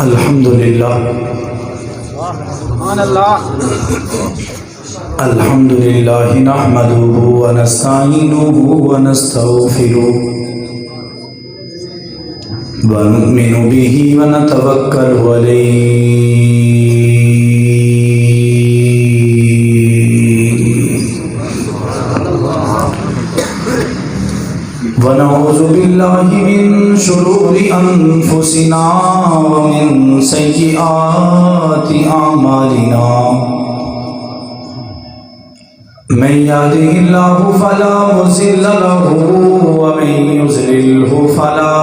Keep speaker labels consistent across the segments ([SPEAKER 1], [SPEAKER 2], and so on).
[SPEAKER 1] الحمدللہ الحمدللہ نحمده ونستعینه ونستغفره ونؤمن به ونتوکل علیہ ونعوذ باللہ من شرور انفسنا ومن سیئات اعمالنا من يهده الله فلا مضل له ومن يضلل فلا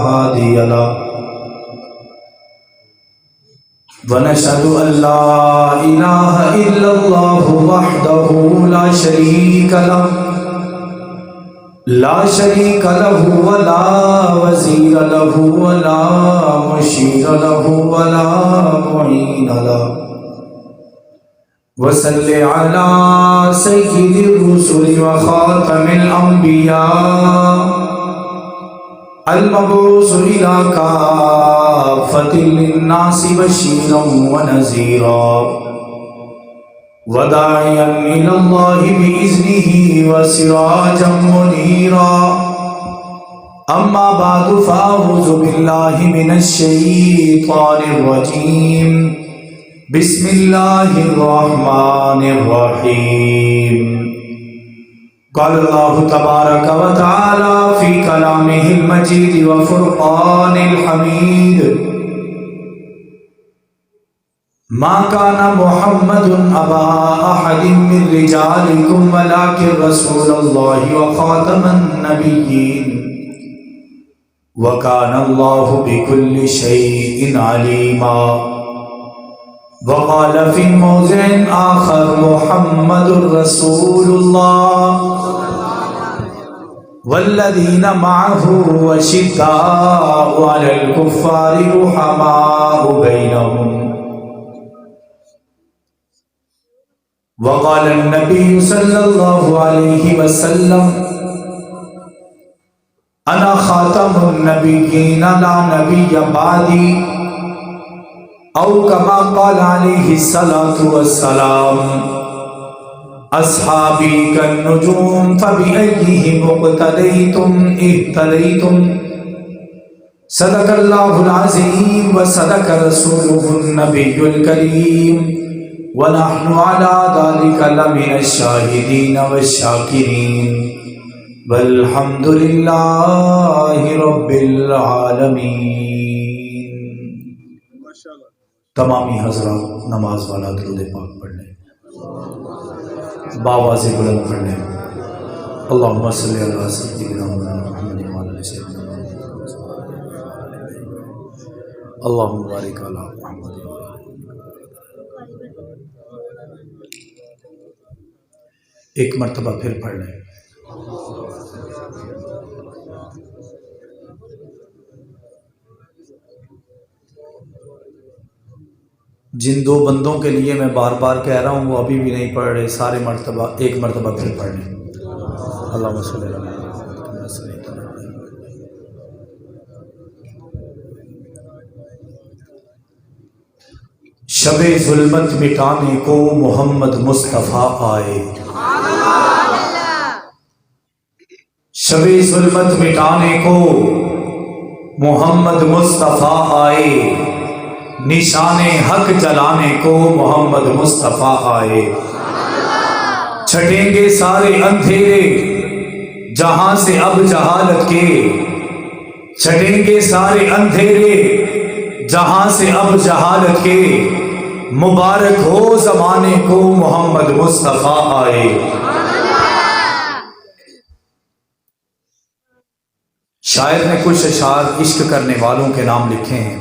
[SPEAKER 1] هادي له ونشهد أن لا إله إلا الله وحده لا شريك له ولا وزير له ولا مشير له ولا معين له وصل على سيد الرسل وخاتم الأنبياء المبعوث إلى كافة للناس بشيرا ونذيرا وداعيا إلى الله بإذنه وسراجا منيرا أما بعد فأعوذ بالله من الشيطان الرجيم بسم اللہ الرحمن الرحیم قال اللہ تبارک و تعالی فی کلامہ المجید وفرقان الحمید ما کان محمد ابا احد من رجالکم ولکن رسول اللہ وخاتم النبیین وکان اللہ بکل شیء علیما وقال في موضع آخر محمد رسول الله والذين معه وشداء على الكفار رحماء بينهم وقال النبي صلى الله عليه وسلم أنا خاتم النبيين لا نبي بعدي او کما قال علیہ الصلاة والسلام اصحابی کالنجوم فبأیہم اقتدیتم اہتدیتم صدق اللہ العظیم وصدق رسولہ النبی الکریم ونحن على ذلك لمن الشاہدین والشاکرین والحمد للہ رب العالمین۔ تمامی حضرات نماز والا درود پاک پڑھ لیں، باواز بلند پڑھ لیں۔ اللہم صلی علی سیدنا محمد وعلی سیدنا محمد، اللہم بارک علی محمد۔ ایک مرتبہ پھر پڑھ لیں۔ جن دو بندوں کے لیے میں بار بار کہہ رہا ہوں وہ ابھی بھی نہیں پڑھ رہے، سارے مرتبہ ایک مرتبہ پھر پڑھ لیں۔ اللہم صلی اللہ علیہ وسلم۔ شب ظلمت مٹانے کو محمد مصطفیٰ آئے، شب ظلمت مٹانے کو محمد مصطفیٰ آئے، نشان حق جلانے کو محمد مصطفیٰ آئے۔ چھٹیں گے سارے اندھیرے جہاں سے اب جہالت کے، چھٹیں گے سارے اندھیرے جہاں سے اب جہالت کے، مبارک ہو زمانے کو محمد مصطفیٰ آئے۔ شاعر نے کچھ اشعار عشق کرنے والوں کے نام لکھے ہیں،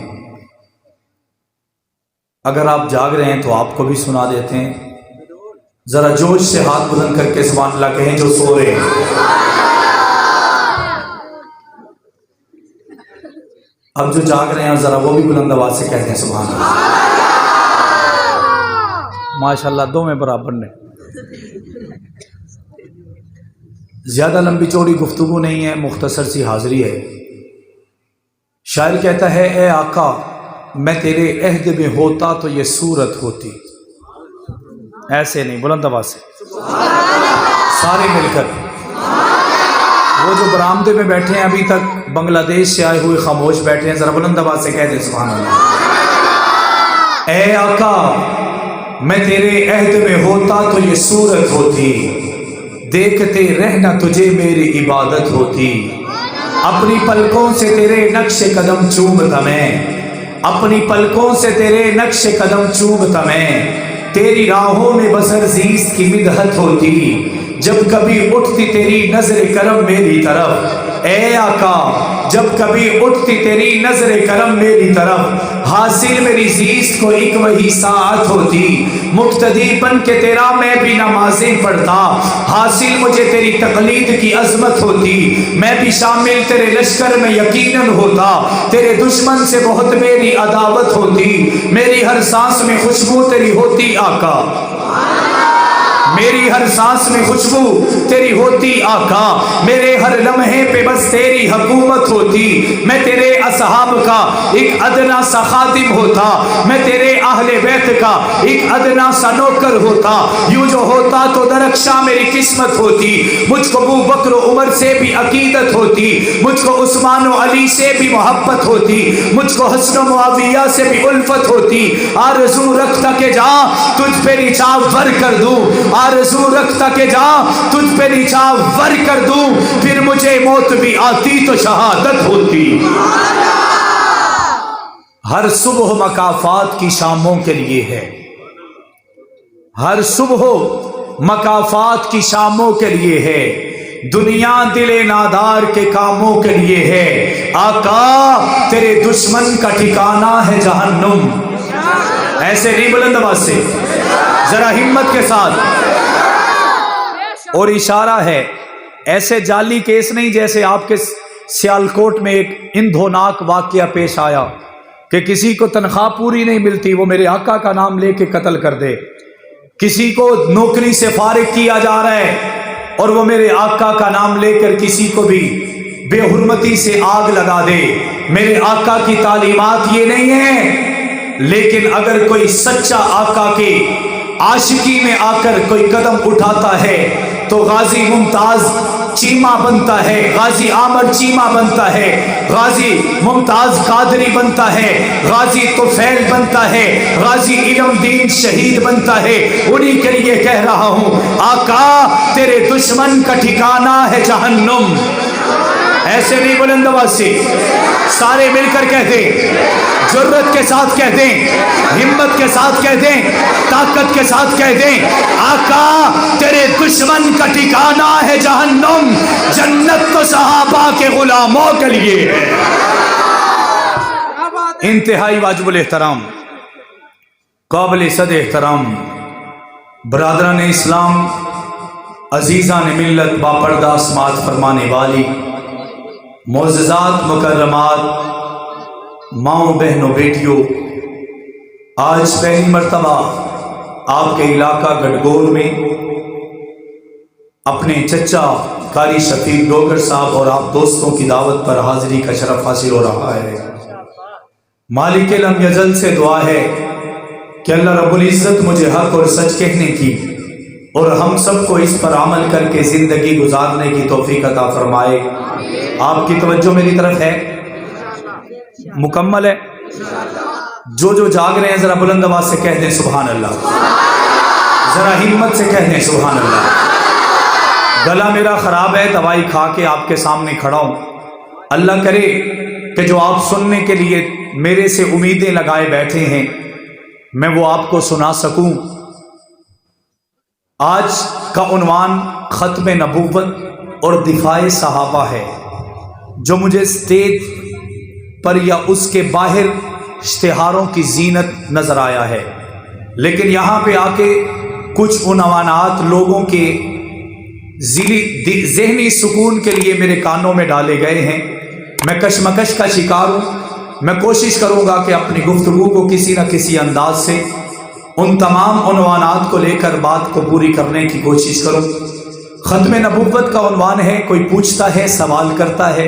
[SPEAKER 1] اگر آپ جاگ رہے ہیں تو آپ کو بھی سنا دیتے ہیں۔ ذرا جوش سے ہاتھ بلند کر کے سبحان اللہ کہیں جو سو رہے ہیں۔ اب جو جاگ رہے ہیں ذرا وہ بھی بلند آواز سے کہتے ہیں سبحان اللہ۔ ماشاءاللہ دو میں برابر نے۔ زیادہ لمبی چوڑی گفتگو نہیں ہے، مختصر سی حاضری ہے۔ شاعر کہتا ہے اے آقا میں تیرے عہد میں ہوتا تو یہ صورت ہوتی. ایسے نہیں، بلند آواز سے سارے مل کر. وہ جو برآمدے میں بیٹھے ہیں ابھی تک بنگلہ دیش سے آئے ہوئے خاموش بیٹھے ہیں، ذرا بلند آواز سے کہہ دیں سبحان اللہ. اے آقا میں تیرے عہد میں ہوتا تو یہ صورت ہوتی، دیکھتے رہنا تجھے میری عبادت ہوتی. اپنی پلکوں سے تیرے نقش قدم چومتا میں، اپنی پلکوں سے تیرے نقش قدم چومتا میں، تیری راہوں میں بسر زیست کی مدحت ہوتی. جب کبھی اٹھتی تیری نظر کرم میری طرف، اے آقا جب کبھی اٹھتی تیری نظر کرم میری طرف، حاصل میری زیست کو ایک وہی ساعت ہوتی. مقتدی بن کے تیرا میں بھی نمازیں پڑھتا، حاصل مجھے تیری تقلید کی عظمت ہوتی. میں بھی شامل تیرے لشکر میں یقیناً ہوتا، تیرے دشمن سے بہت میری عداوت ہوتی. میری ہر سانس میں خوشبو تیری ہوتی آقا، میری ہر سانس میں خوشبو تیری ہوتی آقا. میرے ہر لمحے پہ بس تیری حکومت ہوتی. میں تیرے اصحاب کا ایک ادنا سا خادم ہوتا، میں تیرے اہل بیت کا ایک ادنا سا نوکر ہوتا. یوں جو ہوتا تو درخشاں میری قسمت ہوتی. مجھ کو ابو بکر و عمر سے بھی عقیدت ہوتی، مجھ کو عثمان و علی سے بھی محبت ہوتی، مجھ کو حسن و معاویہ سے بھی الفت ہوتی. آرزو رکھتا کہ جا تجھ پہ نچھاور کر دوں، آرزو رکھتا کہ جا تجھ پہ نچھاور کر دوں، پھر مجھے موت بھی آتی تو شہادت ہوتی. ہر صبح مکافات کی شاموں کے لیے ہے، ہر صبح مکافات کی شاموں کے لیے ہے، دنیا دل نادار کے کاموں کے لیے ہے. آقا تیرے دشمن کا ٹھکانہ ہے جہنم. ایسے نہیں، بلند آواز سے ذرا ہمت کے ساتھ. اور اشارہ ہے، ایسے جعلی کیس نہیں جیسے آپ کے سیالکوٹ میں ایک اندھوناک واقعہ پیش آیا کہ کسی کو تنخواہ پوری نہیں ملتی، وہ میرے آقا کا نام لے کے قتل کر دے. کسی کو نوکری سے فارغ کیا جا رہا ہے اور وہ میرے آقا کا نام لے کر کسی کو بھی بے حرمتی سے آگ لگا دے. میرے آقا کی تعلیمات یہ نہیں ہے، لیکن اگر کوئی سچا آقا کے عاشقی میں آ کر کوئی قدم اٹھاتا ہے تو غازی ممتاز چیمہ بنتا ہے، غازی عامر چیمہ بنتا ہے، غازی ممتاز قادری بنتا ہے، غازی طفیل بنتا ہے، غازی علم دین شہید بنتا ہے. انہی کے لیے کہہ رہا ہوں آقا تیرے دشمن کا ٹھکانہ ہے جہنم. ایسے نہیں، بلند آواز سے سارے مل کر کہہ دیں، جرت کے ساتھ کہہ دیں، ہمت کے ساتھ کہہ دیں، طاقت کے ساتھ کہہ دیں، آقا تیرے دشمن کا ٹھکانہ ہے جہنم. جنت تو صحابہ کے غلاموں کے لیے ہے. انتہائی واجب الاحترام، قابل صد احترام برادران اسلام، عزیزان ملت، باپردہ سماعت فرمانے والی، معززات مکرمات، ماؤں بہنوں بیٹیوں، آج پہلی مرتبہ آپ کے علاقہ گڈگول میں اپنے چچا قاری شفیق ڈوگر صاحب اور آپ دوستوں کی دعوت پر حاضری کا شرف حاصل ہو رہا ہے. مالک لم یزل سے دعا ہے کہ اللہ رب العزت مجھے حق اور سچ کہنے کی اور ہم سب کو اس پر عمل کر کے زندگی گزارنے کی توفیق عطا فرمائے. آپ کی توجہ میری طرف ہے؟ مکمل ہے؟ جو جاگ رہے ہیں ذرا بلند آواز سے کہہ دیں سبحان اللہ، ذرا ہمت سے کہہ دیں سبحان اللہ. گلا میرا خراب ہے، دوائی کھا کے آپ کے سامنے کھڑا ہوں. اللہ کرے کہ جو آپ سننے کے لیے میرے سے امیدیں لگائے بیٹھے ہیں میں وہ آپ کو سنا سکوں. آج کا عنوان ختم نبوت اور دفاع صحابہ ہے، جو مجھے اسٹیج پر یا اس کے باہر اشتہاروں کی زینت نظر آیا ہے، لیکن یہاں پہ آ کے کچھ عنوانات لوگوں کے ذہنی سکون کے لیے میرے کانوں میں ڈالے گئے ہیں. میں کشمکش کا شکار ہوں. میں کوشش کروں گا کہ اپنی گفتگو کو کسی نہ کسی انداز سے ان تمام عنوانات کو لے کر بات کو پوری کرنے کی کوشش کروں. ختم نبوت کا عنوان ہے. کوئی پوچھتا ہے، سوال کرتا ہے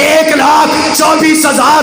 [SPEAKER 1] 1,24,000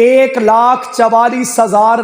[SPEAKER 1] 1,44,000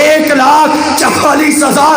[SPEAKER 1] 1,44,000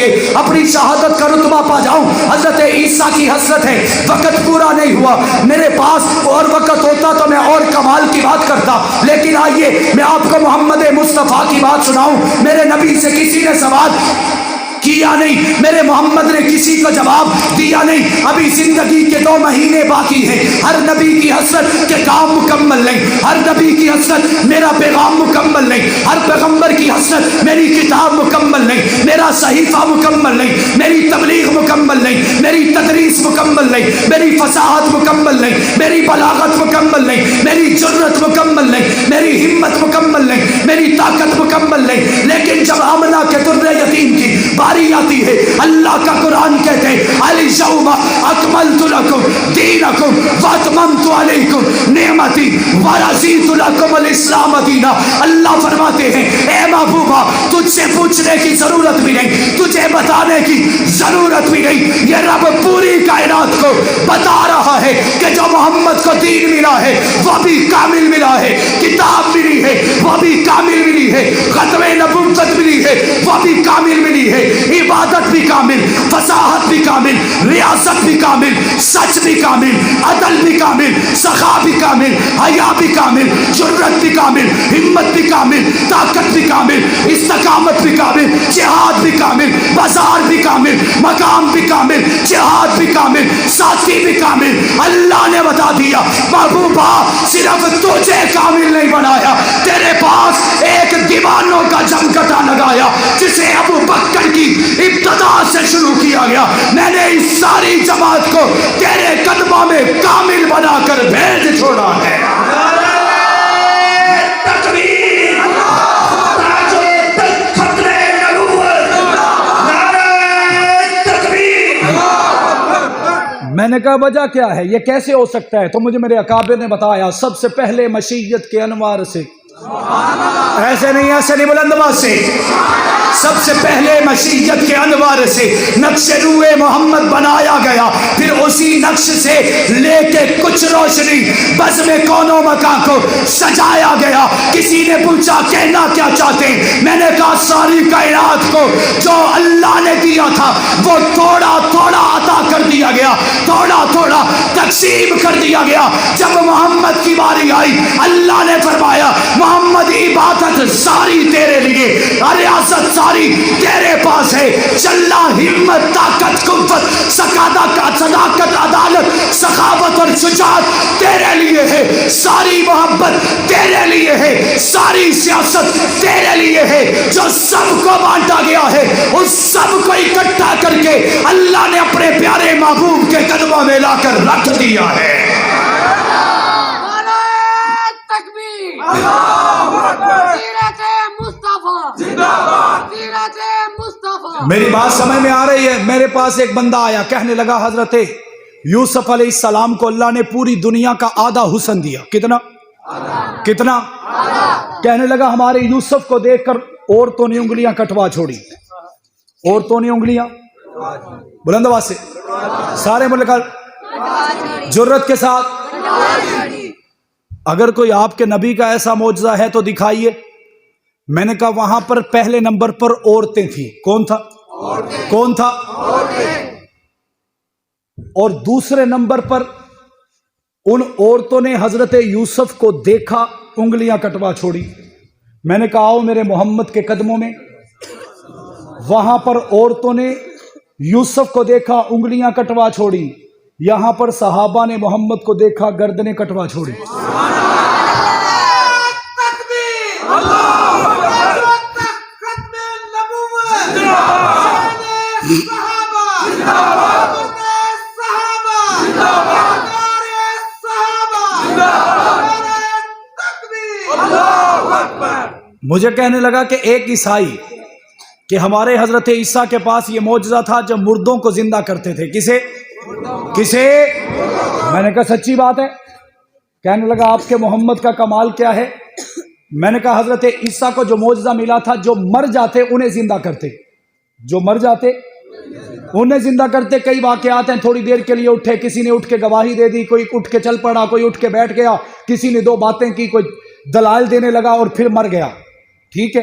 [SPEAKER 1] ذریعے اپنی شہادت کا رتبہ پا جاؤں۔ حضرت عیسیٰ کی حسرت ہے، وقت پورا نہیں ہوا، میرے پاس اور وقت ہوتا تو میں اور کمال کی بات کرتا، لیکن آئیے میں آپ کو محمد مصطفیٰ کی بات سناؤں۔ میرے نبی سے کسی نے سوال کیا نہیں، میرے محمد نے کسی کو جواب دیا نہیں۔ ابھی زندگی کے 2 مہینے باقی ہیں۔ ہر نبی کی حسرت کے کام مکمل نہیں، ہر نبی کی حسرت میرا پیغام مکمل نہیں، ہر پیغمبر کی حسرت میری کتاب مکمل نہیں، میرا صحیفہ مکمل نہیں، میری تبلیغ مکمل نہیں، میری تدریس مکمل نہیں، میری فصاحت مکمل نہیں، میری بلاغت مکمل نہیں، میری جرت مکمل نہیں، میری ہمت مکمل نہیں، میری طاقت مکمل نہیں۔ لیکن جب آمنہ کے در یتیم کی باری آتی ہے، اللہ کا قرآن کہتے ہیں الیوم اکملت لکم دینکم واتممت علیکم نعمتی ورضیت لکم الاسلام دینا۔ اللہ فرماتے ہیں اے محبوبہ تجھ سے پوچھنے کی ضرورت بھی نہیں، تجھے بتانے کی ضرورت بھی نہیں، یہ رب پوری کائنات کو بتا رہا ہے کہ جو محمد کو دین ملا ہے وہ بھی کامل ملا ہے، کتاب ملی ہے وہ بھی کامل ملی ہے، ختم نبوت ملی ہے وہ بھی کامل ملی ہے، عبادت بھی کامل، فصاحت بھی کامل، ریاست بھی کامل، سچ بھی کامل، عدل بھی کامل، سخا بھی کامل، حیا بھی کامل، جرت بھی کامل، ہمت بھی کامل، طاقت بھی کامل، استقامت بھی کامل، جہاد بھی کامل، بازار بھی کامل، مقام بھی کامل، جہاد بھی کامل، ساتھی بھی کامل۔ اللہ نے بتا دیا محبوبہ صرف تجھے کامل نہیں بنایا، تیرے پاس ایک دیوانوں کا جمکٹا لگایا جسے ابو بکر کی ابتدا سے شروع کیا گیا، میں نے اس ساری جماعت کو تیرے قدموں میں کامل بنا کر بھیج چھوڑا ہے۔
[SPEAKER 2] میں نے کہا وجہ کیا ہے، یہ کیسے ہو سکتا ہے؟ تو مجھے میرے اکابر نے بتایا سب سے پہلے مشیت کے انوار سے،
[SPEAKER 1] ایسے نہیں بلند آواز سے، سب سے پہلے مشیت کے انوار سے نقش روح محمد بنایا گیا، پھر اسی نقش سے لے کے کچھ روشنی بزم کون و مکان کو سجایا گیا۔ کسی نے پوچھا کہنا کیا چاہتے ہیں؟ میں نے کہا ساری کائنات کو جو اللہ نے دیا تھا وہ تھوڑا تھوڑا عطا کر دیا گیا، تھوڑا تھوڑا تقسیم کر دیا گیا۔ جب محمد کی باری آئی اللہ نے فرمایا محمد عبادت ساری تیرے لیے، ریاست ساری تیرے پاس ہے، چلنا ہمت طاقت قوت صداقت عدالت سخاوت اور شجاعت تیرے لیے ہے، ساری محبت تیرے لیے ہے، ساری سیاست تیرے لیے ہے۔ جو سب کو بانٹا گیا ہے اس سب کو اکٹھا کر کے اللہ نے اپنے پیارے محبوب کے قدموں میں لا کر رکھ دیا ہے۔
[SPEAKER 2] میری بات سمجھ میں آ رہی ہے؟ میرے پاس ایک بندہ آیا، کہنے لگا حضرت یوسف علیہ السلام کو اللہ نے پوری دنیا کا آدھا حسن دیا۔ کتنا؟ کہنے لگا ہمارے یوسف کو دیکھ کر عورتوں نے انگلیاں کٹوا چھوڑی، عورتوں نے انگلیاں، بلند آواز سے سارے ملک جرت کے ساتھ، اگر کوئی آپ کے نبی کا ایسا معجزہ ہے تو دکھائیے۔ میں نے کہا وہاں پر پہلے نمبر پر عورتیں تھیں، کون تھا؟ اور دوسرے نمبر پر ان عورتوں نے حضرت یوسف کو دیکھا، انگلیاں کٹوا چھوڑی۔ میں نے کہا آؤ میرے محمد کے قدموں میں۔ وہاں پر عورتوں نے یوسف کو دیکھا، انگلیاں کٹوا چھوڑی، یہاں پر صحابہ نے محمد کو دیکھا، گردنیں کٹوا چھوڑی۔ مجھے کہنے لگا کہ ایک عیسائی کہ ہمارے حضرت عیسیٰ کے پاس یہ معجزہ تھا جب مردوں کو زندہ کرتے تھے۔ کسے؟ میں نے کہا سچی بات ہے؟ کہنے لگا آپ کے محمد کا کمال کیا ہے؟ میں نے کہا حضرت عیسیٰ کو جو معجزہ ملا تھا جو مر جاتے انہیں زندہ کرتے، جو مر جاتے انہیں زندہ کرتے۔ کئی واقعات ہیں، تھوڑی دیر کے لیے اٹھے، کسی نے اٹھ کے گواہی دے دی، کوئی اٹھ کے چل پڑا، کوئی اٹھ کے بیٹھ گیا، کسی نے 2 باتیں کی، کوئی دلائل دینے لگا اور پھر مر گیا۔ ٹھیک ہے،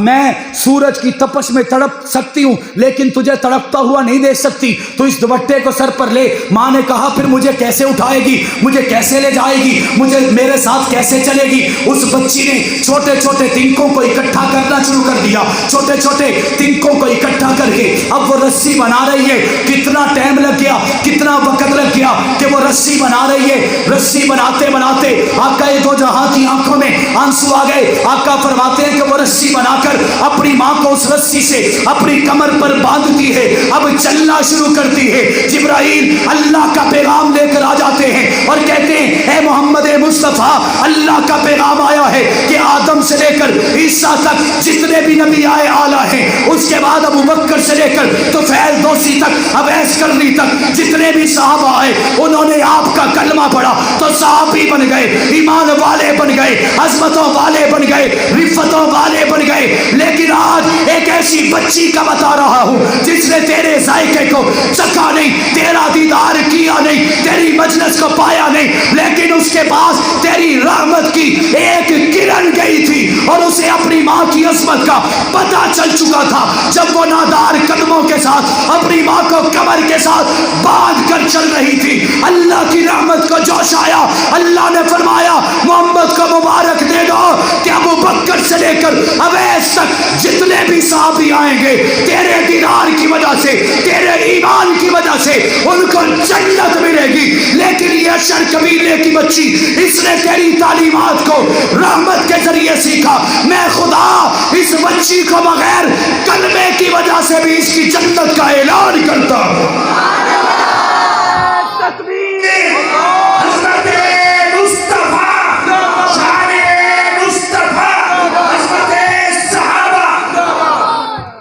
[SPEAKER 2] میں سورج کی تپش میں تڑپ سکتی ہوں لیکن تجھے تڑپتا ہوا نہیں دیکھ سکتی، تو اس دوپٹے کو سر پر لے۔ ماں نے کہا پھر مجھے کیسے اٹھائے گی، مجھے کیسے لے جائے گی، مجھے میرے ساتھ کیسے چلے گی؟ اس بچی نے چھوٹے چھوٹے تنکوں کو اکٹھا کرنا شروع کر دیا، چھوٹے چھوٹے تنکوں کو اکٹھا کر کے اب وہ رسی بنا رہی ہے۔ کتنا ٹائم لگ گیا، کتنا وقت لگ گیا کہ وہ رسی بنا رہی ہے۔ رسی بناتے بناتے آقا دو جہاں کی آنکھوں میں آنسو آ گئے۔ آقا فرماتے ہیں کہ وہ رسی بنا کر اپنی ماں کو اس رسی سے اپنی کمر پر باندھتی ہے، اب چلنا شروع کرتی ہے۔ جبرائیل اللہ کا پیغام لے کر آ جاتے ہیں اور کہتے ہیں اے محمد مصطفیٰ، اللہ کا پیغام آیا ہے کہ آدم سے لے کر عیسیٰ تک جتنے بھی نبی آئے اعلیٰ ہیں، اس کے بعد ابو بکر سے لے کر تو فیض دوسی تک، اویس کرنی تک جتنے بھی صحابہ آئے انہوں نے آپ کا کلمہ پڑھا تو صحابی بن گئے، ایمان والے بن گئے، عظمتوں والے بن گئے، رفتوں والے بن گئے۔ لیکن آج ایک ایسی بچی کا بتا رہا ہوں جس نے تیرے ذائقے کو چکھا نہیں، تیرا دیدار کیا نہیں، تیری مجلس کو پایا نہیں، لیکن اس کے پاس تیری رحمت کی ایک کرن گئی تھی اور اسے اپنی ماں کی عظمت کا پتہ چل چکا تھا۔ جب وہ نادار قدموں کے ساتھ اپنی ماں کو کمر کے ساتھ باندھ کر چل رہی تھی، اللہ کی رحمت کو جوش آیا۔ اللہ نے فرمایا محمد کو مبارک دے دو کہ ابو بکر سے لے کر اویس تک جتنے بھی صحابی آئیں گے تیرے دیدار کی وجہ سے، تیرے ایمان کی وجہ سے ان کو جنت ملے گی۔ لیکن یہ اشر قبیلے کی بچی، اس نے تیری تعلیمات کو رحمت کے ذریعے سیکھا۔ میں خدا اس بچی کو بغیر کلمے کی وجہ سے بھی اس کی جنت کا اعلان کرتا ہوں۔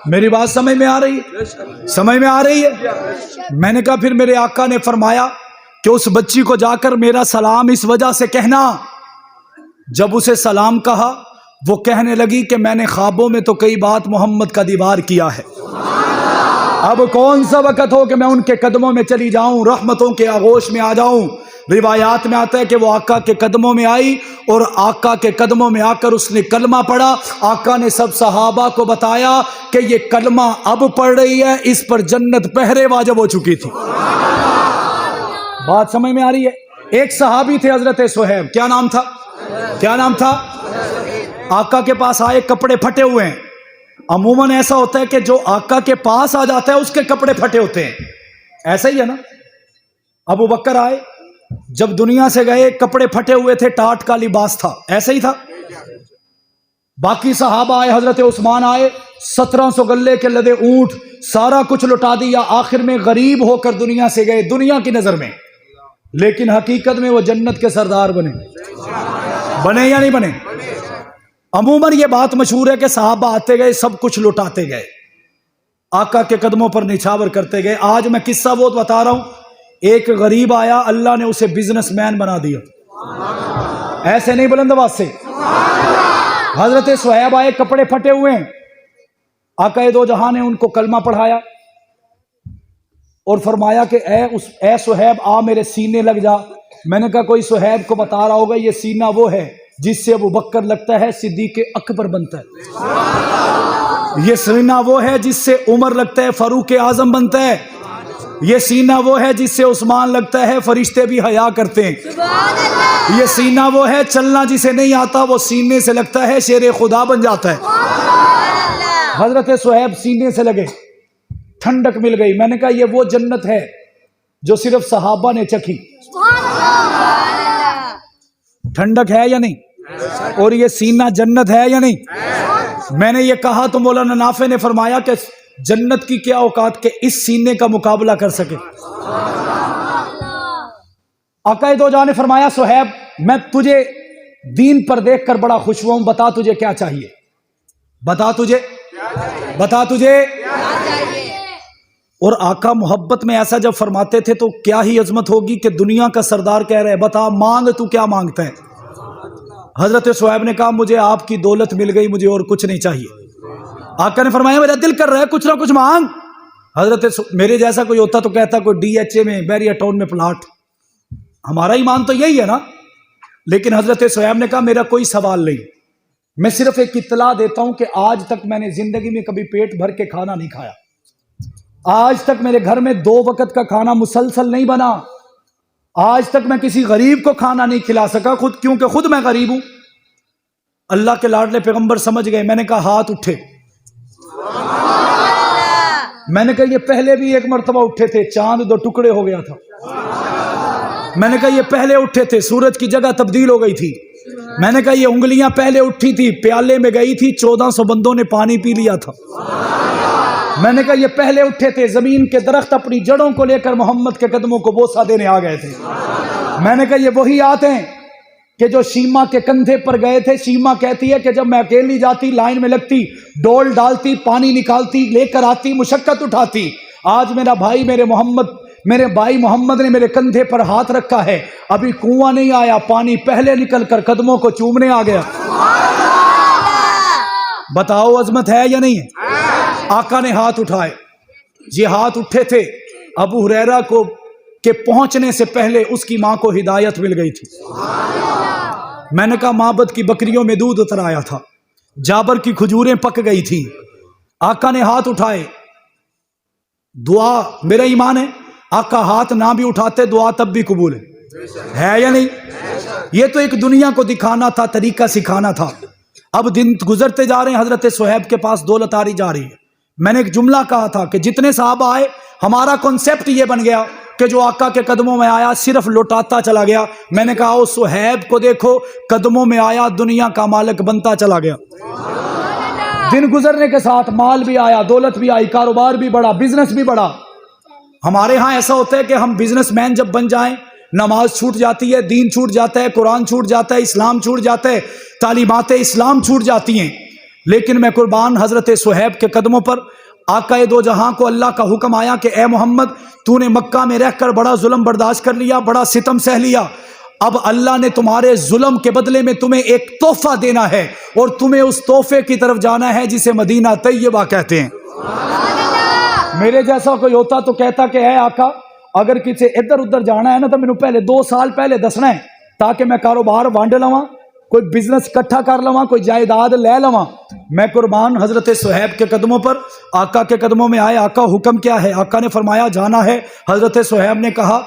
[SPEAKER 2] میری بات سمجھ میں آ رہی ہے؟ سمجھ میں آ رہی ہے؟ میں نے کہا پھر میرے آقا نے فرمایا کہ اس بچی کو جا کر میرا سلام اس وجہ سے کہنا۔ جب اسے سلام کہا وہ کہنے لگی کہ میں نے خوابوں میں تو کئی بات محمد کا دیوار کیا ہے، اب کون سا وقت ہو کہ میں ان کے قدموں میں چلی جاؤں، رحمتوں کے آغوش میں آ جاؤں۔ روایات میں آتا ہے کہ وہ آقا کے قدموں میں آئی اور آقا کے قدموں میں آ کر اس نے کلمہ پڑھا۔ آقا نے سب صحابہ کو بتایا کہ یہ کلمہ اب پڑھ رہی ہے، اس پر جنت پہرے واجب ہو چکی تھی۔ بات سمجھ میں آ رہی ہے؟ ایک صحابی تھے حضرت صہیب، کیا نام تھا؟ کیا نام تھا؟ آقا کے پاس آئے، کپڑے پھٹے ہوئے ہیں۔ عموماً ایسا ہوتا ہے کہ جو آقا کے پاس آ جاتا ہے اس کے کپڑے پھٹے ہوتے ہیں، ایسا ہی ہے نا؟ ابو بکر آئے، جب دنیا سے گئے کپڑے پھٹے ہوئے تھے، ٹاٹ کا لباس تھا، ایسا ہی تھا۔ باقی صحابہ آئے، حضرت عثمان آئے، 1700 گلے کے لدے اونٹ، سارا کچھ لٹا دیا، آخر میں غریب ہو کر دنیا سے گئے دنیا کی نظر میں، لیکن حقیقت میں وہ جنت کے سردار بنے۔ بنے یا نہیں بنے؟ عموماً یہ بات مشہور ہے کہ صحابہ آتے گئے، سب کچھ لٹاتے گئے، آقا کے قدموں پر نچھاور کرتے گئے۔ آج میں قصہ وہ بتا رہا ہوں، ایک غریب آیا، اللہ نے اسے بزنس مین بنا دیا۔ ایسے نہیں بلند آواز سے۔ حضرت صہیب آئے، کپڑے پھٹے ہوئے ہیں، آقا دو جہاں نے ان کو کلمہ پڑھایا اور فرمایا کہ اے صہیب آ میرے سینے لگ جا۔ میں نے کہا کوئی صہیب کو بتا رہا ہوگا یہ سینہ وہ ہے جس سے ابو بکر لگتا ہے صدیق اکبر بنتا ہے، یہ سینہ وہ ہے جس سے عمر لگتا ہے فاروق اعظم بنتا ہے، یہ سینہ وہ ہے جس سے عثمان لگتا ہے فرشتے بھی حیا کرتے ہیں، یہ سینہ وہ ہے چلنا جسے نہیں آتا وہ سینے سے لگتا ہے شیر خدا بن جاتا ہے۔ حضرت صہیب سینے سے لگے، ٹھنڈک مل گئی۔ میں نے کہا یہ وہ جنت ہے جو صرف صحابہ نے چکھی، ٹھنڈک ہے یا نہیں؟ اور یہ سینہ جنت ہے یا نہیں؟ میں نے یہ کہا تو مولانا نافع نے فرمایا کہ جنت کی کیا اوقات کہ اس سینے کا مقابلہ کر سکے۔ آقا دو جہاں نے فرمایا صہیب میں تجھے دین پر دیکھ کر بڑا خوش ہوا ہوں، بتا تجھے کیا چاہیے، بتا تجھے اور آقا محبت میں ایسا جب فرماتے تھے تو کیا ہی عظمت ہوگی کہ دنیا کا سردار کہہ رہے بتا مانگ تو کیا مانگتا ہے۔ حضرت صہیب نے کہا مجھے آپ کی دولت مل گئی، مجھے اور کچھ نہیں چاہیے۔ آقا نے فرمایا میرا دل کر رہا ہے کچھ نہ کچھ مانگ۔ حضرت میرے جیسا کوئی ہوتا تو کہتا کوئی ڈی ایچ اے میں بیریا ٹاؤن میں پلاٹ، ہمارا ایمان تو یہی ہے نا۔ لیکن حضرت صہیب نے کہا میرا کوئی سوال نہیں، میں صرف ایک اطلاع دیتا ہوں کہ آج تک میں نے زندگی میں کبھی پیٹ بھر کے کھانا نہیں کھایا. آج تک میرے گھر میں 2 وقت کا کھانا مسلسل نہیں بنا. آج تک میں کسی غریب کو کھانا نہیں کھلا سکا، خود کیونکہ خود میں غریب ہوں. اللہ کے لاڈلے پیغمبر سمجھ گئے. میں نے کہا ہاتھ اٹھے. میں نے کہا یہ پہلے بھی ایک مرتبہ اٹھے تھے، چاند 2 ٹکڑے ہو گیا تھا. میں نے کہا یہ پہلے اٹھے تھے، سورج کی جگہ تبدیل ہو گئی تھی. میں نے کہا یہ انگلیاں پہلے اٹھی تھی، پیالے میں گئی تھی، 1400 بندوں نے پانی پی لیا تھا. میں نے کہا یہ پہلے اٹھے تھے، زمین کے درخت اپنی جڑوں کو لے کر محمد کے قدموں کو بوسہ دینے آ گئے تھے. میں نے کہا یہ وہی آتے ہیں کہ جو شیما کے کندھے پر گئے تھے. شیما کہتی ہے کہ جب میں اکیلی جاتی، لائن میں لگتی، ڈول ڈالتی، پانی نکالتی، لے کر آتی، مشقت اٹھاتی. آج میرا بھائی میرے بھائی محمد نے میرے کندھے پر ہاتھ رکھا ہے. ابھی کنواں نہیں آیا، پانی پہلے نکل کر قدموں کو چومنے آ گیا. بتاؤ عظمت ہے یا نہیں ہے؟ آقا نے ہاتھ اٹھائے. یہ ہاتھ اٹھے تھے ابو ہریرہ کو کہ پہنچنے سے پہلے اس کی ماں کو ہدایت مل گئی تھی. میں نے کہا معبد کی بکریوں میں دودھ اتر آیا تھا، جابر کی کھجوریں پک گئی تھی. آقا نے ہاتھ اٹھائے. دعا میرا ایمان ہے، آقا ہاتھ نہ بھی اٹھاتے دعا تب بھی قبول ہے یا نہیں؟ یہ تو ایک دنیا کو دکھانا تھا، طریقہ سکھانا تھا. اب دن گزرتے جا رہے ہیں، حضرت صہیب کے پاس دولت آ رہی ہے. میں نے ایک جملہ کہا تھا کہ جتنے صحابہ آئے، ہمارا کنسپٹ یہ بن گیا کہ جو آقا کے قدموں میں آیا صرف لوٹاتا چلا گیا. میں نے کہا او صہیب کو دیکھو، قدموں میں آیا، دنیا کا مالک بنتا چلا گیا. دن گزرنے کے ساتھ مال بھی آیا، دولت بھی آئی، کاروبار بھی بڑھا، بزنس بھی بڑھا. ہمارے ہاں ایسا ہوتا ہے کہ ہم بزنس مین جب بن جائیں، نماز چھوٹ جاتی ہے، دین چھوٹ جاتا ہے، قرآن چھوٹ جاتا ہے، اسلام چھوٹ جاتا ہے، تعلیمات اسلام چھوٹ جاتی ہیں. لیکن میں قربان حضرت صہیب کے قدموں پر. آقا دو جہاں کو اللہ کا حکم آیا کہ اے محمد، تو نے مکہ میں رہ کر بڑا ظلم برداشت کر لیا، بڑا ستم سہ لیا. اب اللہ نے تمہارے ظلم کے بدلے میں تمہیں ایک تحفہ دینا ہے، اور تمہیں اس تحفے کی طرف جانا ہے جسے مدینہ طیبہ کہتے ہیں. میرے جیسا کوئی ہوتا تو کہتا کہ اے آقا، اگر کسی ادھر ادھر جانا ہے نا تو میں نے پہلے 2 سال پہلے دسنا ہے، تاکہ میں کاروبار وانڈ لواں، کوئی بزنس کٹھا کر لواں، کوئی جائیداد لے لواں. میں قربان حضرت صہیب کے قدموں پر آقا کے قدموں میں آئے. آقا حکم کیا ہے؟ آقا نے فرمایا جانا ہے. حضرت صہیب نے کہا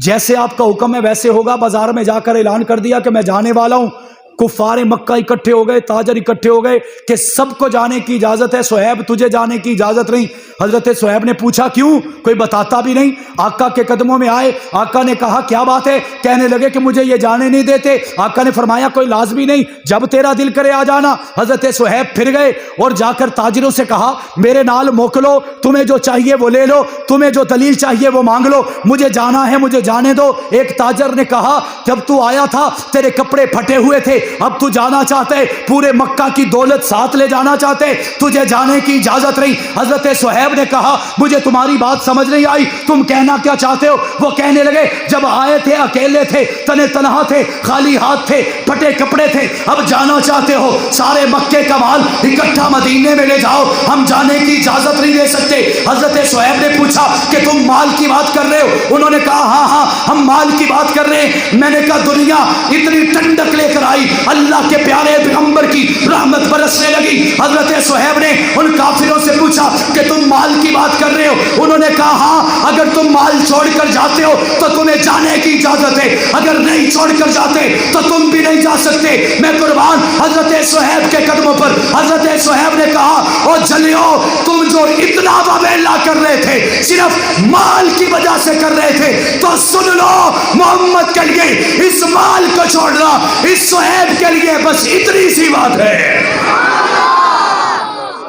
[SPEAKER 2] جیسے آپ کا حکم ہے ویسے ہوگا. بازار میں جا کر اعلان کر دیا کہ میں جانے والا ہوں. کفار مکہ اکٹھے ہو گئے، تاجر اکٹھے ہو گئے کہ سب کو جانے کی اجازت ہے، صہیب تجھے جانے کی اجازت نہیں. حضرت صہیب نے پوچھا کیوں؟ کوئی بتاتا بھی نہیں. آقا کے قدموں میں آئے. آقا نے کہا کیا بات ہے؟ کہنے لگے کہ مجھے یہ جانے نہیں دیتے. آقا نے فرمایا کوئی لازمی نہیں، جب تیرا دل کرے آ جانا. حضرت صہیب پھر گئے اور جا کر تاجروں سے کہا میرے نال موکلو، تمہیں جو چاہیے وہ لے لو، تمہیں جو دلیل چاہیے وہ مانگ لو، مجھے جانا ہے، مجھے جانے دو. ایک تاجر نے کہا جب تو آیا تھا تیرے کپڑے پھٹے ہوئے تھے، اب تو جانا چاہتے، پورے مکہ کی دولت ساتھ لے جانا چاہتے، تجھے جانے کی اجازت نہیں. حضرت صہیب نے کہا مجھے تمہاری بات سمجھ نہیں آئی، تم کہنا کیا چاہتے ہو؟ وہ کہنے لگے جب آئے تھے اکیلے تھے، تنے تنہا تھے، خالی ہاتھ تھے، پھٹے کپڑے تھے، اب جانا چاہتے ہو، سارے مکے کا مال اکٹھا مدینے میں لے جاؤ، ہم جانے کی اجازت نہیں دے سکتے. حضرت صہیب نے پوچھا کہ تم مال کی بات کر رہے ہو؟ انہوں نے کہا ہاں ہم مال کی بات کر رہے ہیں. میں نے کہا دنیا اتنی ٹنڈک لے کر آئی، اللہ کے پیارے پیغمبر کی رحمت برسنے لگی. حضرت صہیب نے ان کافروں سے پوچھا کہ تم مال کی بات کر رہے ہو؟ انہوں نے کہا ہاں، اگر تم مال چھوڑ کر جاتے ہو تو تمہیں جانے کی اجازت ہے، اگر نہیں چھوڑ کر جاتے تو تم بھی نہیں جا سکتے. میں قربان حضرت صہیب کے قدموں پر. حضرت صہیب نے کہا او جلیو، تم جو اتنا وبیلا کر رہے تھے صرف مال کی وجہ سے کر رہے تھے، تو سن لو محمد کے لیے اس مال کو چھوڑنا اس صہیب کے لیے بس اتنی سی بات ہے.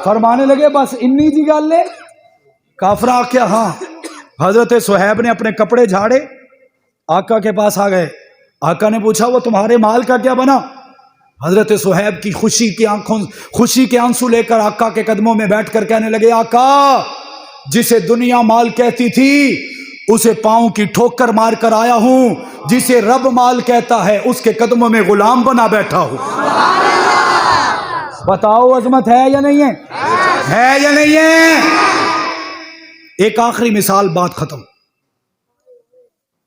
[SPEAKER 2] فرمانے لگے بس انی جی گل ہے. کافرہ کیا؟ ہاں. حضرت صہیب نے اپنے کپڑے جھاڑے، آقا کے پاس آ گئے. آقا نے پوچھا وہ تمہارے مال کا کیا بنا؟ حضرت صہیب کی خوشی کے آنسو لے کر آقا کے قدموں میں بیٹھ کر کہنے لگے آقا، جسے دنیا مال کہتی تھی اسے پاؤں کی ٹھوکر مار کر آیا ہوں، جسے رب مال کہتا ہے اس کے قدموں میں غلام بنا بیٹھا ہوں. بتاؤ عظمت ہے یا نہیں ہے یا نہیں ہے؟ ایک آخری مثال، بات ختم.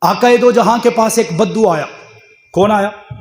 [SPEAKER 2] آقا دو جہاں کے پاس ایک بدو آیا. کون آیا؟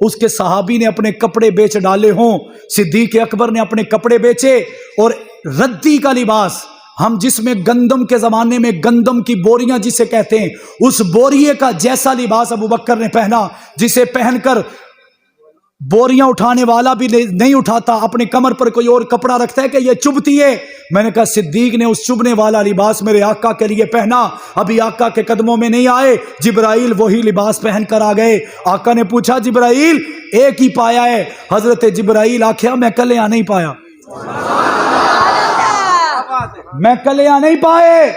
[SPEAKER 2] اس کے صحابی نے اپنے کپڑے بیچ ڈالے ہوں، صدیق اکبر نے اپنے کپڑے بیچے، اور ردی کا لباس، ہم جس میں گندم کے زمانے میں گندم کی بوریاں جسے کہتے ہیں، اس بوریے کا جیسا لباس ابو بکر نے پہنا، جسے پہن کر بوریاں اٹھانے والا بھی نہیں اٹھاتا، اپنے کمر پر کوئی اور کپڑا رکھتا ہے کہ یہ چبھتی ہے۔ میں نے کہا صدیق نے اس چبھنے والا لباس میرے آقا کے لیے پہنا، ابھی آقا کے قدموں میں نہیں آئے، جبرائیل وہی لباس پہن کر آ گئے۔ آقا نے پوچھا جبرائیل ایک ہی پایا ہے؟ حضرت جبرائیل آخیا میں کل یہاں نہیں پایا، میں کل یہاں نہیں پائے۔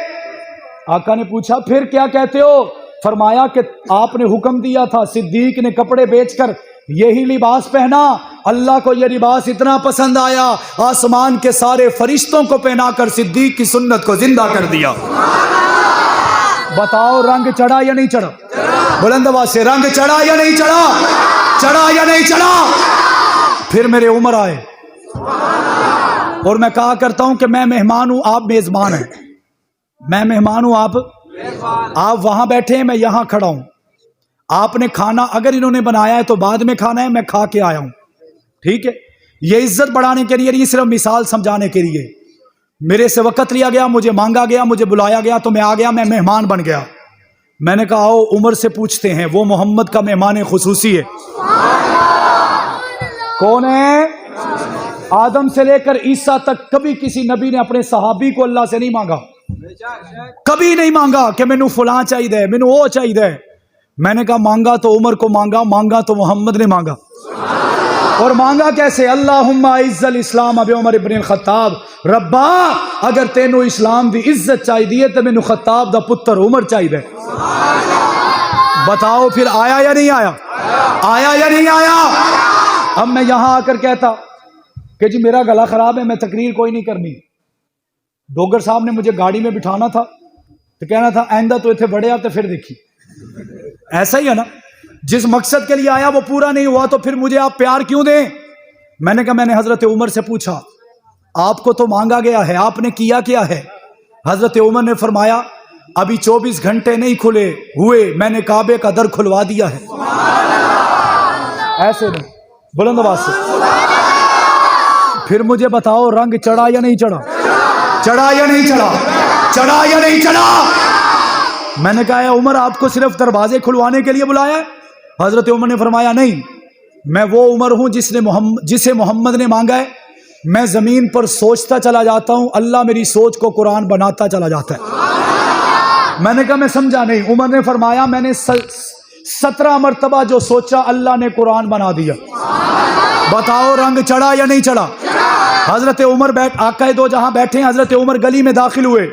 [SPEAKER 2] آقا نے پوچھا پھر کیا کہتے ہو؟ فرمایا کہ آپ نے حکم دیا تھا، صدیق نے کپڑے بیچ کر یہی لباس پہنا، اللہ کو یہ لباس اتنا پسند آیا، آسمان کے سارے فرشتوں کو پہنا کر صدیق کی سنت کو زندہ کر دیا۔ بتاؤ رنگ چڑھا یا نہیں چڑھا؟ بلند آواز سے رنگ چڑھا یا نہیں چڑھا؟ چڑھا یا نہیں چڑھا؟ پھر میرے عمر آئے، اور میں کہا کرتا ہوں کہ میں مہمان ہوں، آپ میزبان ہیں، میں مہمان ہوں، آپ وہاں بیٹھے ہیں، میں یہاں کھڑا ہوں، آپ نے کھانا اگر انہوں نے بنایا ہے تو بعد میں کھانا ہے، میں کھا کے آیا ہوں، ٹھیک ہے؟ یہ عزت بڑھانے کے لیے نہیں، صرف مثال سمجھانے کے لیے۔ میرے سے وقت لیا گیا، مجھے مانگا گیا، مجھے بلایا گیا تو میں آ گیا، میں مہمان بن گیا۔ میں نے کہا آؤ عمر سے پوچھتے ہیں، وہ محمد کا مہمان خصوصی ہے، کون ہے؟ آدم سے لے کر عیسیٰ تک کبھی کسی نبی نے اپنے صحابی کو اللہ سے نہیں مانگا، کبھی نہیں مانگا کہ مینوں فلاں چاہیے، مینوں وہ چاہیے۔ میں نے کہا مانگا تو عمر کو مانگا، مانگا تو محمد نے مانگا، اور مانگا کیسے؟ اللہم اعز الاسلام بعمر ابن الخطاب، ربا اگر تینوں اسلام دی عزت چاہیے تو مینوں خطاب دا پتر عمر چاہیے۔ بتاؤ پھر آیا یا نہیں آیا؟ آیا یا نہیں آیا؟ اب میں یہاں آ کر کہتا کہ جی میرا گلا خراب ہے، میں تقریر کوئی نہیں کرنی، ڈوگر صاحب نے مجھے گاڑی میں بٹھانا تھا تو کہنا تھا آئندہ تو اتنے بڑے آتے پھر دیکھی، ایسا ہی ہے نا؟ جس مقصد کے لیے آیا وہ پورا نہیں ہوا تو پھر مجھے آپ پیار کیوں دیں؟ میں نے کہا میں نے حضرت عمر سے پوچھا آپ کو تو مانگا گیا ہے، آپ نے کیا کیا ہے؟ حضرت عمر نے فرمایا ابھی 24 گھنٹے نہیں کھلے ہوئے میں نے کعبے کا در کھلوا دیا ہے۔ ایسے نہیں، بلند آواز سے پھر مجھے بتاؤ رنگ چڑھا یا نہیں چڑھا؟ چڑھا یا نہیں چڑھا؟ چڑھا یا نہیں چڑھا؟ میں نے کہا اے عمر آپ کو صرف دروازے کھلوانے کے لیے بلایا ہے؟ حضرت عمر نے فرمایا نہیں، میں وہ عمر ہوں جسے محمد نے مانگا ہے، میں زمین پر سوچتا چلا جاتا ہوں، اللہ میری سوچ کو قرآن بناتا چلا جاتا ہے۔ میں نے کہا میں سمجھا نہیں۔ عمر نے فرمایا میں نے 17 مرتبہ جو سوچا اللہ نے قرآن بنا دیا۔ بتاؤ رنگ چڑھا یا نہیں چڑھا؟ حضرت عمر آقا دو جہاں بیٹھے ہیں، حضرت عمر گلی میں داخل ہوئے،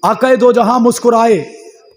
[SPEAKER 2] آقا دو جہاں مسکرائے۔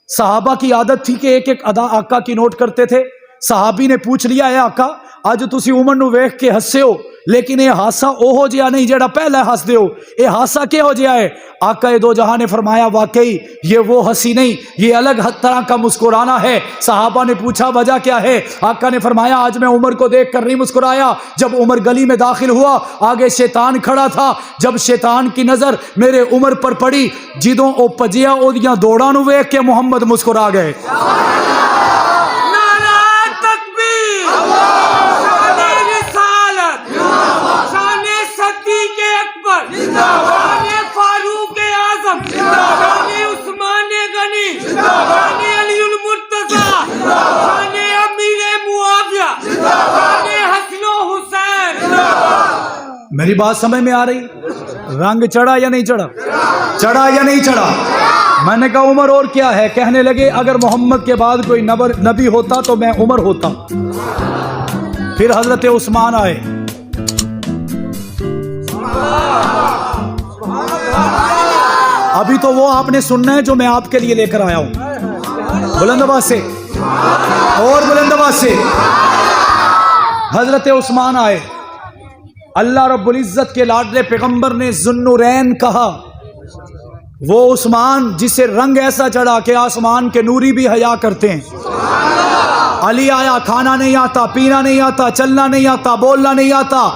[SPEAKER 2] صحابہ کی عادت تھی کہ ایک ایک ادا آقا کی نوٹ کرتے تھے۔ صحابی نے پوچھ لیا ہے آقا اج تسی عمر نو ویکھ کے ہسے ہو لیکن یہ ہاسا اوہو جہا نہیں جڑا پہلا ہس دے ہو، یہ ہاسا کہو جہا ہے؟ آقا دو جہاں نے فرمایا واقعی یہ وہ ہنسی نہیں، یہ الگ طرح کا مسکرانا ہے۔ صحابہ نے پوچھا وجہ کیا ہے؟ آقا نے فرمایا آج میں عمر کو دیکھ کر نہیں مسکرایا، جب عمر گلی میں داخل ہوا آگے شیطان کھڑا تھا، جب شیطان کی نظر میرے عمر پر پڑی جدوں او پجیا او دیاں دوڑاں نو ویکھ کے محمد مسکرا گئے۔ میری بات سمجھ میں آ رہی؟ رنگ چڑھا یا نہیں چڑھا؟ چڑھا یا نہیں چڑھا؟ میں نے کہا عمر اور کیا ہے؟ کہنے لگے اگر محمد کے بعد کوئی نبی ہوتا تو میں عمر ہوتا۔ پھر حضرت عثمان آئے، ابھی تو وہ آپ نے سننا ہے جو میں آپ کے لیے لے کر آیا ہوں۔ بلند آواز سے اور بلند آواز سے حضرت عثمان آئے۔ اللہ رب العزت کے لاڈلے پیغمبر نے ذوالنورین کہا، وہ عثمان جسے رنگ ایسا چڑھا کہ آسمان کے نوری بھی حیا کرتے ہیں۔ علی آیا، کھانا نہیں آتا، پینا نہیں آتا، چلنا نہیں آتا، بولنا نہیں آتا،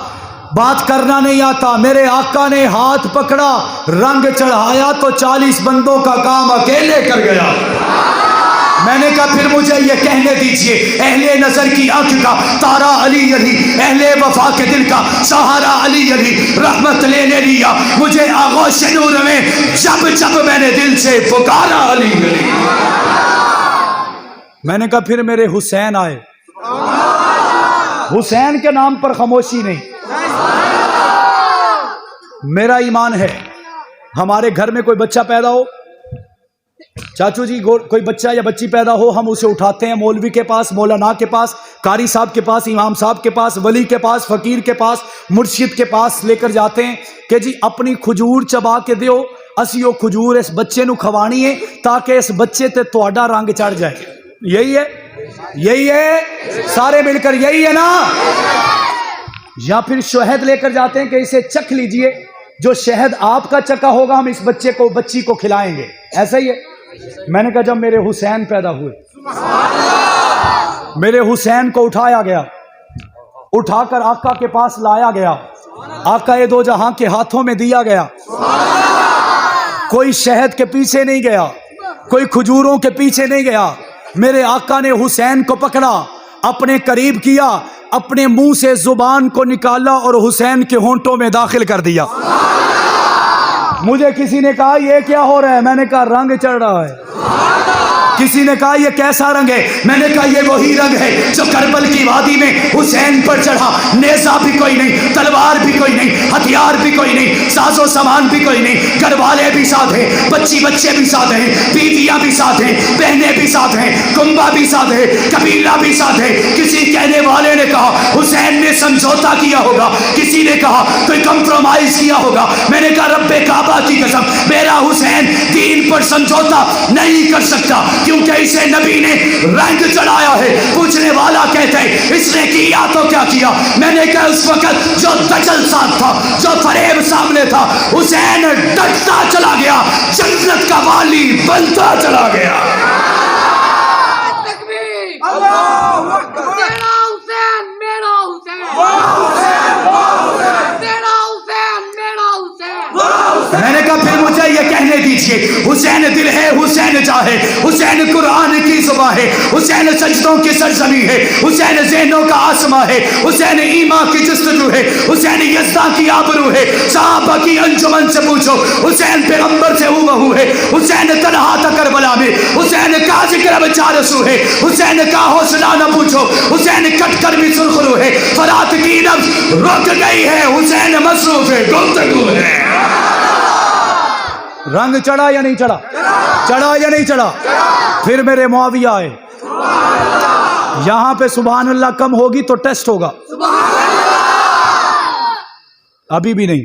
[SPEAKER 2] بات کرنا نہیں آتا، میرے آقا نے ہاتھ پکڑا، رنگ چڑھایا تو 40 بندوں کا کام اکیلے کر گیا۔ میں نے کہا پھر مجھے یہ کہنے دیجئے، اہل نظر کی آنکھ کا تارا علی علی، اہل وفا کے دل کا سہارا علی علی، رحمت لینے لیا مجھے آغوش نور میں، جب جب میں نے دل سے پکارا علی علی۔ میں نے کہا پھر میرے حسین آئے، حسین کے نام پر خاموشی نہیں۔ میرا ایمان ہے ہمارے گھر میں کوئی بچہ پیدا ہو، چاچو جی کوئی بچہ یا بچی پیدا ہو، ہم اسے اٹھاتے ہیں مولوی کے پاس، مولانا کے پاس، قاری صاحب کے پاس، امام صاحب کے پاس، ولی کے پاس، فقیر کے پاس، مرشد کے پاس لے کر جاتے ہیں کہ جی اپنی کھجور چبا کے دیو، اسی وہ کھجور اس بچے نو کھوانی ہے تاکہ اس بچے تے تہاڈا رنگ چڑھ جائے۔ یہی ہے، یہی ہے، سارے مل کر یہی ہے نا؟ یا پھر شہد لے کر جاتے ہیں کہ اسے چکھ لیجئے، جو شہد آپ کا چکا ہوگا ہم اس بچے کو بچی کو کھلائیں گے، ایسا ہی ہے۔ میں نے کہا جب میرے حسین پیدا ہوئے، میرے حسین کو اٹھایا گیا، اٹھا کر آقا کے پاس لایا گیا، آقا دو جہاں کے ہاتھوں میں دیا گیا، کوئی شہد کے پیچھے نہیں گیا، کوئی کھجوروں کے پیچھے نہیں گیا، میرے آقا نے حسین کو پکڑا، اپنے قریب کیا، اپنے منہ سے زبان کو نکالا اور حسین کے ہونٹوں میں داخل کر دیا۔ مجھے کسی نے کہا یہ کیا ہو رہا ہے؟ میں نے کہا رنگ چڑھ رہا ہے۔ کسی نے کہا یہ کیسا رنگ ہے؟ میں نے کہا یہ وہی رنگ ہے جو کربل کی وادی میں حسین پر چڑھا، نیزہ بھی کوئی نہیں، تلوار بھی کوئی نہیں، ہتھیار بھی کوئی نہیں، ساز و سامان بھی کوئی نہیں، گھر والے بھی ساتھ ہیں، بچے بھی ساتھ ہیں، بیویاں بھی ساتھ ہیں، بہنیں بھی ساتھ ہیں، کنبہ بھی ساتھ ہے، قبیلہ بھی ساتھ ہے۔ کسی کہنے والے نے کہا حسین نے سمجھوتا کیا ہوگا، کسی نے کہا کوئی کمپرومائز کیا ہوگا۔ میں نے کہا رب کعبہ کی قسم میرا حسین دین پر سمجھوتا نہیں کر سکتا، کیونکہ اسے نبی نے رنگ چڑھایا ہے۔ پوچھنے والا کہتا ہے اس نے کیا تو کیا کیا؟ میں نے کہا اس وقت جو دجل ساتھ تھا، جو فریب سامنے تھا، حسین ڈٹتا چلا گیا، جنت کا والی بنتا چلا گیا۔ میں نے کہا پھر مجھے یہ کہنے دیجئے حسین دل ہے، حسین چاہے، حسین قرآن کی زبان ہے، حسین سجدوں کی سرزمین ہے، حسین ذہنوں کا آسمان ہے، حسین ایمان کی جستجو ہے، حسین یزداں کی آبرو ہے۔ صحابہ کی انجمن سے پوچھو حسین پیغمبر سے ہو ہے، حسین تنہا تھا کربلا میں، حسین کا ذکر بچا رسو ہے، حسین کا حوصلہ نہ پوچھو، حسین کٹ کر بھی سرخرو ہے، فرات کی نفس رک گئی ہے، حسین مصروف ہے، گفتگو ہے۔ رنگ چڑھا یا نہیں چڑھا؟ چڑھا یا نہیں چڑھا؟ پھر میرے معاویہ آئے، یہاں پہ سبحان اللہ کم ہوگی تو ٹیسٹ ہوگا، ابھی بھی نہیں۔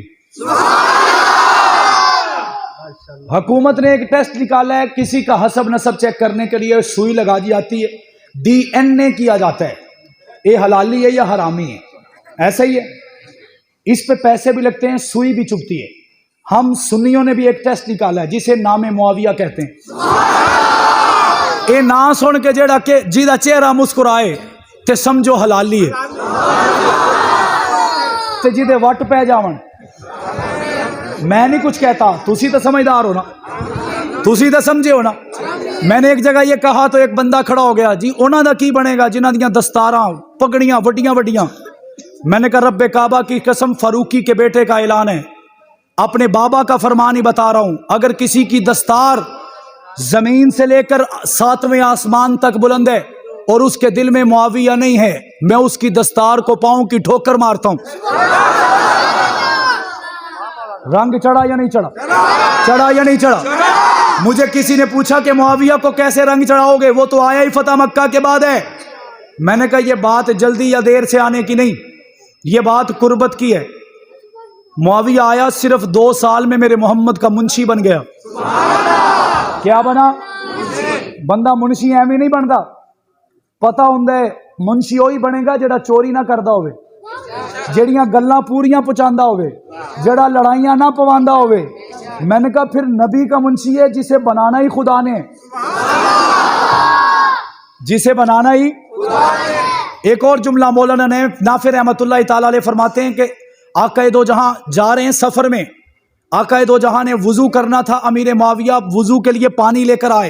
[SPEAKER 2] حکومت نے ایک ٹیسٹ نکالا ہے، کسی کا حسب نسب چیک کرنے کے لیے سوئی لگا دی جاتی ہے، ڈی این اے کیا جاتا ہے، یہ حلالی ہے یا حرامی ہے، ایسا ہی ہے۔ اس پہ پیسے بھی لگتے ہیں، سوئی بھی چبھتی ہے۔ ہم سنیوں نے بھی ایک ٹیسٹ نکالا ہے جسے نام معاویہ کہتے ہیں۔ اے نا سن کے جیڑا کہ جیدہ چہرہ مسکرائے تے سمجھو حلالی ہے، تے جیدے وٹ پہ جاون۔ میں نہیں کچھ کہتا، تسی تو سمجھدار ہو نا، تسی تو سمجھے ہو نا۔ میں نے ایک جگہ یہ کہا تو ایک بندہ کھڑا ہو گیا، جی انہاں دا کی بنے گا جنہاں دیاں دستاراں پگڑیاں وڈیاں وڈیاں۔ میں نے کہا رب کعبہ کی قسم فاروقی کے بیٹے کا اعلان ہے، اپنے بابا کا فرمان ہی بتا رہا ہوں، اگر کسی کی دستار زمین سے لے کر 7ویں آسمان تک بلند ہے اور اس کے دل میں معاویہ نہیں ہے، میں اس کی دستار کو پاؤں کی ٹھوکر مارتا ہوں۔ رنگ چڑھا یا نہیں چڑھا؟ چڑھا یا نہیں چڑھا؟ مجھے کسی نے پوچھا کہ معاویہ کو کیسے رنگ چڑھاؤ گے، وہ تو آیا ہی فتح مکہ کے بعد ہے۔ میں نے کہا یہ بات جلدی یا دیر سے آنے کی نہیں، یہ بات قربت کی ہے۔ معاویہ آیا، صرف 2 سال میں میرے محمد کا منشی بن گیا۔ کیا بنا؟ بندہ منشی ایویں نہیں بنتا، پتہ ہوندا ہے منشی وہی بنے گا جڑا چوری نہ کردا ہوئے، جڑیاں گلاں پوریاں پہنچاندا ہوئے، جڑا لڑائیاں نہ پواندا ہوئے۔ میں نے کہا پھر نبی کا منشی ہے جسے بنانا ہی خدا نے، جسے بنانا ہی۔ ایک اور جملہ مولانا نے نافع رحمۃ اللہ تعالی علیہ فرماتے ہیں کہ آقا دو جہاں جا رہے ہیں سفر میں، آقا دو جہاں نے وضو کرنا تھا، امیر معاویہ وضو کے لیے پانی لے کر آئے،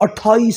[SPEAKER 2] 28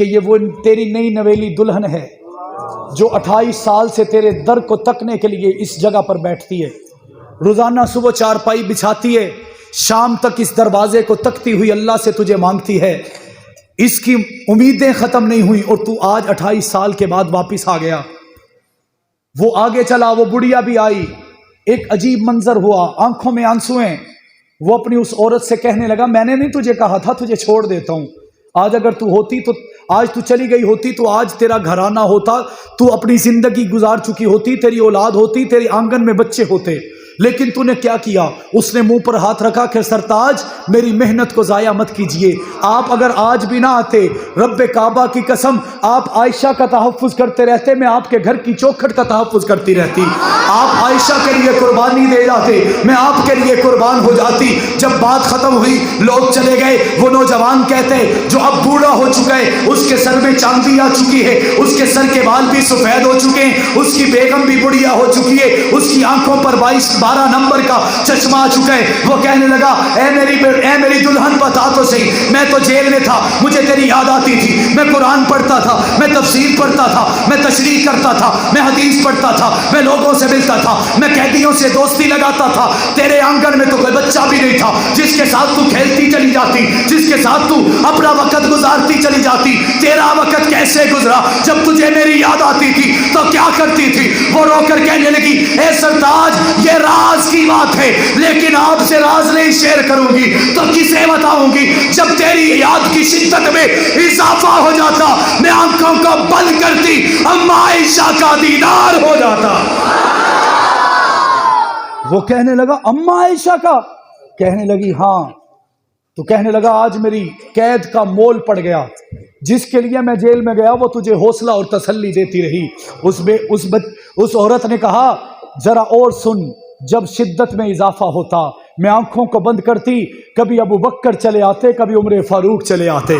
[SPEAKER 2] کہ یہ وہ تیری نئی نویلی دلہن ہے جو 28 سال سے تیرے در کو تکنے کے لیے اس جگہ پر بیٹھتی ہے، روزانہ صبح چارپائی بچھاتی ہے، شام تک اس دروازے کو تکتی ہوئی اللہ سے تجھے مانگتی ہے، اس کی امیدیں ختم نہیں ہوئی اور تو آج 28 سال کے بعد واپس آ گیا۔ وہ آگے چلا، وہ بڑھیا بھی آئی، ایک عجیب منظر ہوا، آنکھوں میں آنسو ہیں۔ وہ اپنی اس عورت سے کہنے لگا میں نے نہیں تجھے کہا تھا تجھے چھوڑ دیتا ہوں، آج اگر تو ہوتی تو آج تو چلی گئی ہوتی تو آج تیرا گھرانہ ہوتا، تو اپنی زندگی گزار چکی ہوتی، تیری اولاد ہوتی، تیری آنگن میں بچے ہوتے، لیکن تو نے کیا کیا؟ اس نے منہ پر ہاتھ رکھا کہ سرتاج میری محنت کو ضائع مت کیجئے، آپ اگر آج بھی نہ آتے، رب کعبہ کی قسم آپ عائشہ کا تحفظ کرتے رہتے، میں آپ کے گھر کی چوکھٹ کا تحفظ کرتی رہتی، آپ عائشہ کے لیے قربانی دے جاتے، میں آپ کے لیے قربان ہو جاتی۔ جب بات ختم ہوئی لوگ چلے گئے، وہ نوجوان کہتے جو اب بوڑھا ہو چکا ہے، اس کے سر میں چاندی آ چکی ہے، اس کے سر کے بال بھی سفید ہو چکے ہیں، اس کی بیگم بھی بڑھیا ہو چکی ہے، اس کی آنکھوں پر 12 نمبر کا چشمہ آ چکا ہے۔ وہ کہنے لگا اے میری دلہن بتا تو صحیح، میں تو جیل میں تھا، مجھے تیری یاد آتی تھی، میں قرآن پڑھتا تھا، میں تفسیر پڑھتا تھا، میں تشریح کرتا تھا، میں حدیث پڑھتا تھا، میں لوگوں سے ملتا تھا، میں قیدیوں سے دوستی لگاتا تھا، تیرے آنگن میں تو کوئی بچہ بھی نہیں تھا جس کے ساتھ تو کھیلتی چلی جاتی، جس کے ساتھ تو اپنا وقت گزارتی چلی جاتی، تیرا وقت کیسے گزرا؟ جب تجھے میری یاد آتی تھی تو کیا کرتی تھی؟ وہ رو کر کہنے لگی اے سرتاج یہ راز کی بات ہے، لیکن آپ سے راز نہیں شیئر کروں گی تو کسے بتاؤں گی؟ جب تیری یاد کی شدت میں اضافہ ہو جاتا میں آنکھوں کو بند کرتی، اما عائشہ کا دیدار ہو جاتا۔ وہ کہنے لگا اما عائشہ کا؟ کہنے لگی ہاں۔ تو کہنے لگا آج میری قید کا مول پڑ گیا، جس کے لیے میں جیل میں گیا وہ تجھے حوصلہ اور تسلی دیتی رہی۔ اس عورت نے کہا ذرا اور سن، جب شدت میں اضافہ ہوتا میں آنکھوں کو بند کرتی، کبھی ابو بکر چلے آتے، کبھی عمر فاروق چلے آتے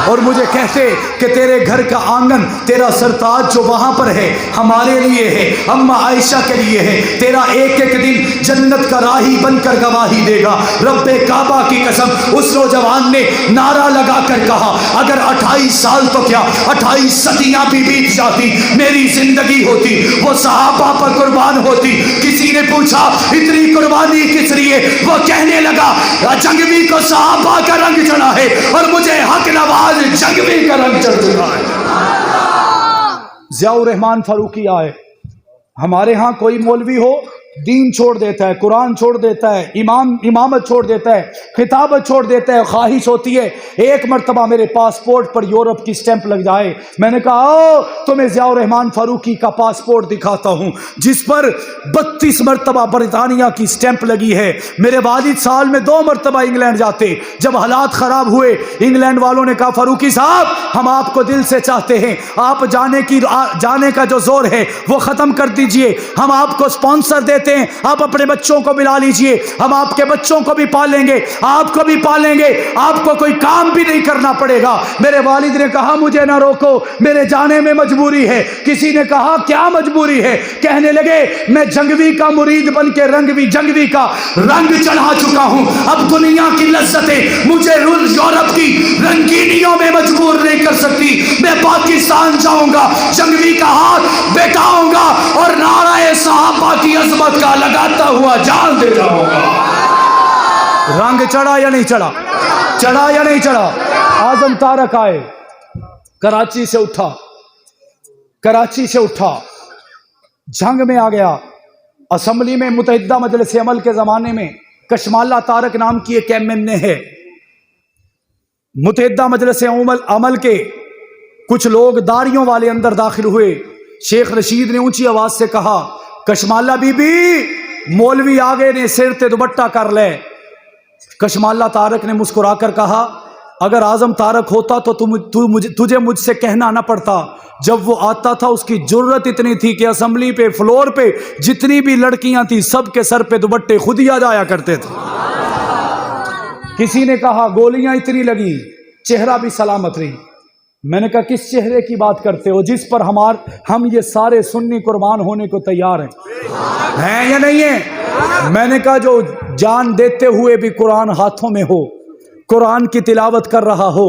[SPEAKER 2] اور مجھے کہتے کہ تیرے گھر کا آنگن، تیرا سرتاج جو وہاں پر ہے ہمارے لیے ہے، اما عائشہ کے لیے ہے، تیرا ایک ایک دن جنت کا راہی بن کر گواہی دے گا۔ رب کعبہ کی قسم اس نوجوان نے نعرہ لگا کر کہا اگر 28 سال تو کیا 28 صدیاں بھی بیت جاتی میری زندگی ہوتی، وہ صحابہ پر قربان ہوتی۔ کسی نے پوچھا اتنی قربانی کس لیے؟ وہ کہنے لگا جنگوی کو صحابہ کا رنگ چڑھا ہے اور مجھے حق نواز جنگوی کا رنگ چڑھ چکا ہے۔ ضیاء الرحمن فاروقی آئے، ہمارے ہاں کوئی مولوی ہو دین چھوڑ دیتا ہے، قرآن چھوڑ دیتا ہے، امامت چھوڑ دیتا ہے، خطابت چھوڑ دیتا ہے، خواہش ہوتی ہے ایک مرتبہ میرے پاسپورٹ پر یورپ کی سٹیمپ لگ جائے۔ میں نے کہا آؤ تمہیں ضیاء الرحمن فاروقی کا پاسپورٹ دکھاتا ہوں جس پر 32 مرتبہ برطانیہ کی سٹیمپ لگی ہے۔ میرے والد سال میں 2 مرتبہ انگلینڈ جاتے، جب حالات خراب ہوئے انگلینڈ والوں نے کہا فاروقی صاحب ہم آپ کو دل سے چاہتے ہیں، آپ جانے کا جو زور ہے وہ ختم کر دیجئے، ہم آپ کو سپانسر دیتے ہیں، آپ اپنے بچوں کو ملا لیجئے، ہم آپ کے بچوں کو بھی پالیں گے، آپ کو بھی پالیں گے، آپ کو کوئی کام بھی نہیں کرنا پڑے گا۔ میرے والد نے کہا مجھے نہ روکو، میرے جانے میں مجبوری ہے۔ کسی نے کہا کیا مجبوری ہے؟ کہنے لگے میں جنگوی کا مرید بن کے جنگوی کا رنگ چڑھا چکا ہوں، اب دنیا کی لذتیں مجھے یورپ کی رنگینیوں میں مجبور نہیں کر سکتی، میں پاکستان جاؤں گا، جنگوی کا ہاتھ بیٹھاؤں گا اور نعرہ صحابہ کی عظمت کا لگاتا ہوا جان دے جاؤں گا۔ رنگ چڑھا یا نہیں چڑھا؟ چڑھا یا نہیں چڑھا؟ اعظم طارق آئے، کراچی سے اٹھا جنگ میں آ گیا۔ اسمبلی میں متحدہ مجلس عمل کے زمانے میں کشمالہ طارق نام کی ایک MNA ہے۔ متحدہ مجلس عمل کے کچھ لوگ داڑھیوں والے اندر داخل ہوئے، شیخ رشید نے اونچی آواز سے کہا کشمالہ بی بی مولوی آگے نے سر تے دوپٹہ کر لے۔ کشمالہ طارق نے مسکرا کر کہا اگر اعظم طارق ہوتا تو تجھے مجھ سے کہنا نہ پڑتا، جب وہ آتا تھا اس کی جرت اتنی تھی کہ اسمبلی پہ فلور پہ جتنی بھی لڑکیاں تھیں سب کے سر پہ دوپٹے خود ہی آ جایا کرتے تھے۔ کسی نے کہا گولیاں اتنی لگی چہرہ بھی سلامت رہی۔ میں نے کہا کس چہرے کی بات کرتے ہو جس پر ہم یہ سارے سنی قربان ہونے کو تیار ہیں یا نہیں ہیں؟ میں نے کہا جو جان دیتے ہوئے بھی قرآن ہاتھوں میں ہو، قرآن کی تلاوت کر رہا ہو،